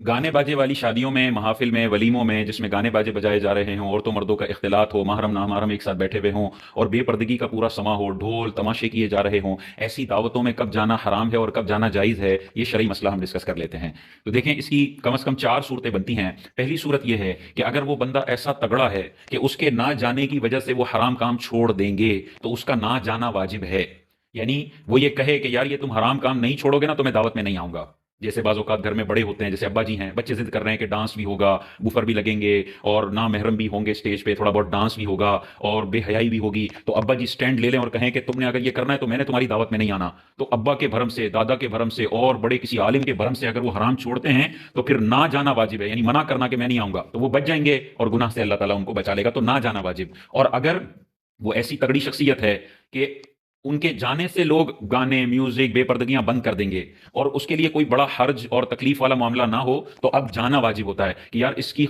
गाने बाजे वाली शादियों में, महफिल में, वलीमों में, जिसमें गाने बाजे बजाए जा रहे हों, औरतों मर्दों का इख्तिलात हो, महरम नामहरम एक साथ बैठे हुए हों और बेपर्दगी का पूरा समा हो, ढोल तमाशे किए जा रहे हों, ऐसी दावतों में कब जाना हराम है और कब जाना जायज़ है, ये शरई मसला हम डिस्कस कर लेते हैं। तो देखें, इसकी कम से कम चार सूरतें बनती हैं। पहली सूरत यह है कि अगर वो बंदा ऐसा तगड़ा है कि उसके ना जाने की वजह से वो हराम काम छोड़ देंगे, तो उसका ना जाना वाजिब है। यानी वो ये कहे कि यार ये तुम हराम काम नहीं छोड़ोगे ना तो मैं दावत में नहीं आऊंगा। जैसे बाज़ औक़ात घर में बड़े होते हैं, जैसे अब्बा जी हैं, बच्चे ज़िद कर रहे हैं कि डांस भी होगा, बूफर भी लगेंगे और ना महरम भी होंगे स्टेज पे, थोड़ा बहुत डांस भी होगा और बेहयाई भी होगी। तो अब्बा जी स्टैंड ले लें और कहें कि तुमने अगर ये करना है तो मैंने तुम्हारी दावत में नहीं आना। तो अब्बा के भरम से, दादा के भरम से और बड़े किसी आलिम के भरम से अगर वो हराम छोड़ते हैं तो फिर ना जाना वाजिब है, यानी मना करना कि मैं नहीं आऊंगा, तो वो बच जाएंगे और गुनाह से अल्लाह ताला उनको बचा लेगा, तो ना जाना वाजिब। और अगर वो ऐसी तगड़ी शख्सियत है कि उनके जाने से लोग गाने, म्यूजिक, बेपर्दगियां बंद कर देंगे और उसके लिए कोई बड़ा हर्ज और तकलीफ वाला मामला ना हो, तो अब जाना वाजिब होता है कि यार इसकी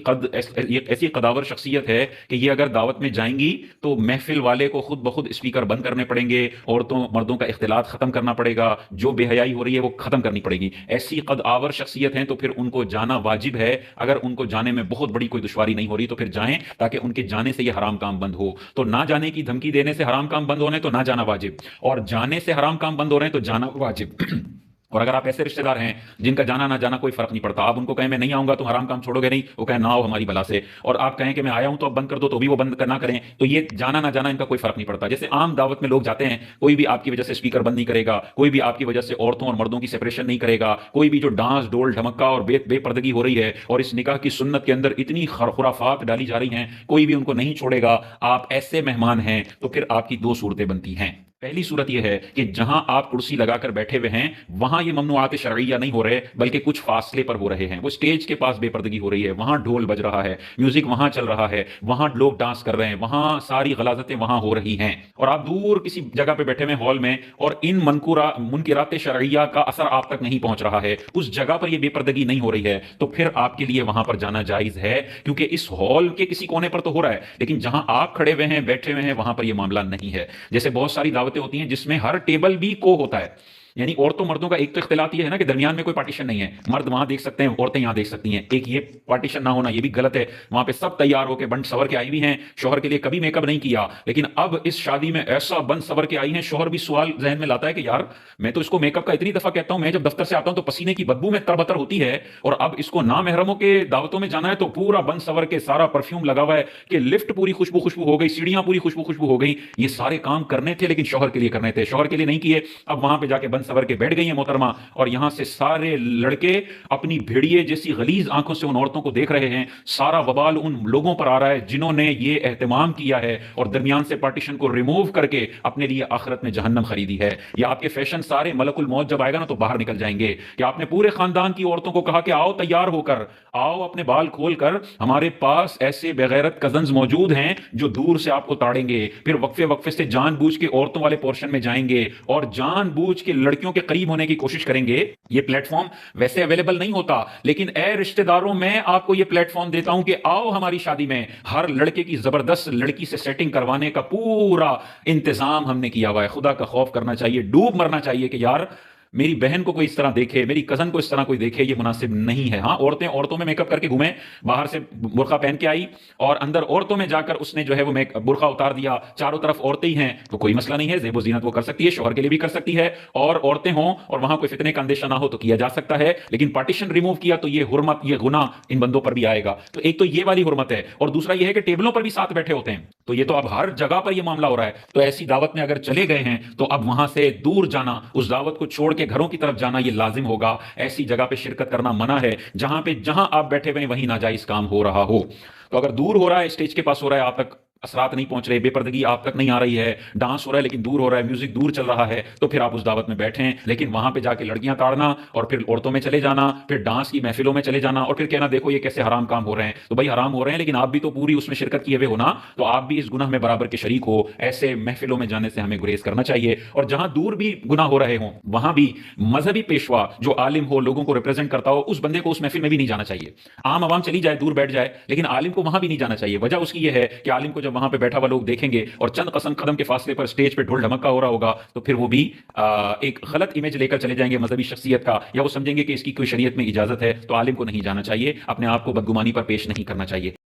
ये ऐसी कदावर शख्सियत है कि ये अगर दावत में जाएंगी तो महफिल वाले को खुद ब खुद स्पीकर बंद करने पड़ेंगे, औरतों मर्दों का इख्तिलात खत्म करना पड़ेगा, जो बेहयाई हो रही है वो खत्म करनी पड़ेगी। ऐसी कदावर शख्सियत है तो फिर उनको जाना वाजिब है। अगर उनको जाने में बहुत बड़ी कोई दुश्वारी नहीं हो रही तो फिर जाएं, ताकि उनके जाने से ये हराम काम बंद हो। तो ना जाने की धमकी देने से हराम काम बंद होने तो ना जाना वाजिब, और जाने से हराम काम बंद हो रहे हैं तो जाना वाजिब। और अगर आप ऐसे रिश्तेदार हैं जिनका जाना ना जाना कोई फर्क नहीं पड़ता, आप उनको कहें मैं नहीं आऊंगा तो हराम काम छोड़ोगे नहीं, वो कहें ना आओ हमारी भला से, और आप कहें कि मैं आया हूं तो अब बंद कर दो, तो भी वो बंद ना करें, तो ये जाना ना जाना इनका कोई फर्क नहीं पड़ता। जैसे आम दावत में लोग जाते हैं, कोई भी आपकी वजह से स्पीकर बंद नहीं करेगा, कोई भी आपकी वजह से औरतों और मर्दों की सेपरेशन नहीं करेगा, कोई भी जो डांस डोल ढमक्का और बेपर्दगी हो रही है और इस निकाह की सुन्नत के अंदर इतनी खुराफात डाली जा रही हैं, कोई भी उनको नहीं छोड़ेगा। आप ऐसे मेहमान हैं तो फिर आपकी दो सूरतें बनती हैं। पहली सूरत यह है कि जहां आप कुर्सी लगाकर बैठे हुए हैं वहां ये ममनुआत शरइया नहीं हो रहे, बल्कि कुछ फासले पर हो रहे हैं। वो स्टेज के पास बेपर्दगी हो रही है, वहां ढोल बज रहा है, म्यूजिक वहां चल रहा है, वहां लोग डांस कर रहे हैं, वहां सारी गलाजतें वहां हो रही हैं, और आप दूर किसी जगह पे बैठे हुए हॉल में और इन मुनकिरात शरइया का असर आप तक नहीं पहुंच रहा है, उस जगह पर यह बेपर्दगी नहीं हो रही है, तो फिर आपके लिए वहां पर जाना जायज है, क्योंकि इस हॉल के किसी कोने पर तो हो रहा है, लेकिन जहां आप खड़े हुए हैं, बैठे हुए हैं, वहां पर यह मामला नहीं है। जैसे बहुत सारी दावतें होती हैं जिसमें हर टेबल भी को होता है, यानी औरतों मर्दों का एक तो इख्तिलाफ ये है ना कि दरमियान में कोई पार्टीशन नहीं है, मर्द वहां देख सकते हैं, औरतें यहां देख सकती हैं, एक ये पार्टीशन ना होना ये भी गलत है। वहां पे सब तैयार होकर बंद सवर के आई हुई हैं, शोहर के लिए कभी मेकअप नहीं किया, लेकिन अब इस शादी में ऐसा बंद सवर के आई हैं, शोहर भी सवाल जहन में लाता है कि यार मैं तो इसको मेकअप का इतनी दफा कहता हूं, मैं जब दफ्तर से आता हूं तो पसीने की बदबू में तरबतर होती है, और अब इसको ना महरमों के दावतों में जाना है तो पूरा बंद सवर के सारा परफ्यूम लगा हुआ है कि लिफ्ट पूरी खुशबू खुशबू हो गई, सीढ़ियां पूरी खुशबू खुशबू हो गई। ये सारे काम करने थे लेकिन शोहर के लिए करने थे, शोहर के लिए नहीं किए। अब वहां पे जाके बंद सवर के बैठ गई है मोहतरमा, और यहां से सारे लड़के अपनी भेड़िए जैसी गलीज आंखों से उन औरतों को देख रहे हैं। सारा वबाल उन लोगों पर आ रहा है जिन्होंने ये एहतमाम किया है और दरमियान से पार्टीशन को रिमूव करके अपने लिए आखिरत में जहन्नम खरीदी है। या आपके फैशन सारे मलकुल मौत जब आएगा ना तो बाहर निकल जाएंगे कि आपने पूरे खानदान की औरतों को कहा कि आओ तैयार होकर, आओ अपने बाल खोलकर, हमारे पास ऐसे बेगैरत कजन्स मौजूद हैं जो दूर से आपको ताड़ेंगे, फिर वक्फे वक्फे से जानबूझ के औरतों वाले पोर्शन में जाएंगे और जानबूझ के लड़कियों के करीब होने की कोशिश करेंगे। ये प्लेटफॉर्म वैसे अवेलेबल नहीं होता, लेकिन ए रिश्तेदारों मैं आपको ये प्लेटफॉर्म देता हूं कि आओ हमारी शादी में। हर लड़के की जबरदस्त लड़की से सेटिंग करवाने का पूरा इंतजाम हमने किया हुआ है। खुदा का खौफ करना चाहिए, डूब मरना चाहिए कि यार मेरी बहन को कोई इस तरह देखे, मेरी कजन को इस तरह कोई देखे, ये मुनासिब नहीं है। हाँ, औरतें औरतों में मेकअप करके घूमे, बाहर से बुर्का पहन के आई और अंदर औरतों में जाकर उसने जो है वो बुर्का उतार दिया, चारों तरफ औरतें ही हैं, तो कोई मसला नहीं है, ज़ेबो ज़ीनत वो कर सकती है, शौहर के लिए भी कर सकती है, और औरतें हों और वहां कोई फितने का अंदेशा ना हो तो किया जा सकता है। लेकिन पार्टीशन रिमूव किया तो ये हुर्मत, ये गुनाह इन बंदों पर भी आएगा। तो एक तो ये वाली हुर्मत है, और दूसरा ये है कि टेबलों पर भी साथ बैठे होते हैं, तो ये तो अब हर जगह पर ये मामला हो रहा है। तो ऐसी दावत में अगर चले गए हैं तो अब वहां से दूर जाना, उस दावत को छोड़ के घरों की तरफ जाना ये लाजिम होगा। ऐसी जगह पे शिरकत करना मना है जहां आप बैठे हुए वहीं नाजायज काम हो रहा हो। तो अगर दूर हो रहा है, स्टेज के पास हो रहा है, आप तक असरात नहीं पहुंच रहे, बेपर्दगी आप तक नहीं आ रही है, डांस हो रहा है लेकिन दूर हो रहा है, म्यूजिक दूर चल रहा है, तो फिर आप उस दावत में बैठें। लेकिन वहां पे जाके लड़कियां ताड़ना और फिर औरतों में चले जाना, फिर डांस की महफिलों में चले जाना और फिर कहना देखो ये कैसे हराम काम हो रहे हैं। तो भाई हराम हो रहे हैं लेकिन आप भी तो पूरी उसमें शिरकत किए हुए हो ना, तो आप भी इस गुनाह में बराबर के शरीक हो। ऐसे महफिलों में जाने से हमें गुरेज करना चाहिए। और जहां दूर भी गुनाह हो रहे हों वहां भी मजहबी पेशवा जो आलिम हो, लोगों को रिप्रेजेंट करता हो, उस बंदे को उस महफिल में भी नहीं जाना चाहिए। आम आवाम चली जाए, दूर बैठ जाए, लेकिन आलिम को वहां भी नहीं जाना चाहिए। वजह उसकी यह है कि आलिम को जब جب وہاں پہ بیٹھا ہوا لوگ دیکھیں گے اور چند قدم کے فاصلے پر اسٹیج پہ ڈھول ڈھمکا ہو رہا ہوگا تو پھر وہ بھی ایک غلط امیج لے کر چلے جائیں گے مذہبی شخصیت کا، یا وہ سمجھیں گے کہ اس کی کوئی شریعت میں اجازت ہے، تو عالم کو نہیں جانا چاہیے، اپنے آپ کو بدگمانی پر پیش نہیں کرنا چاہیے۔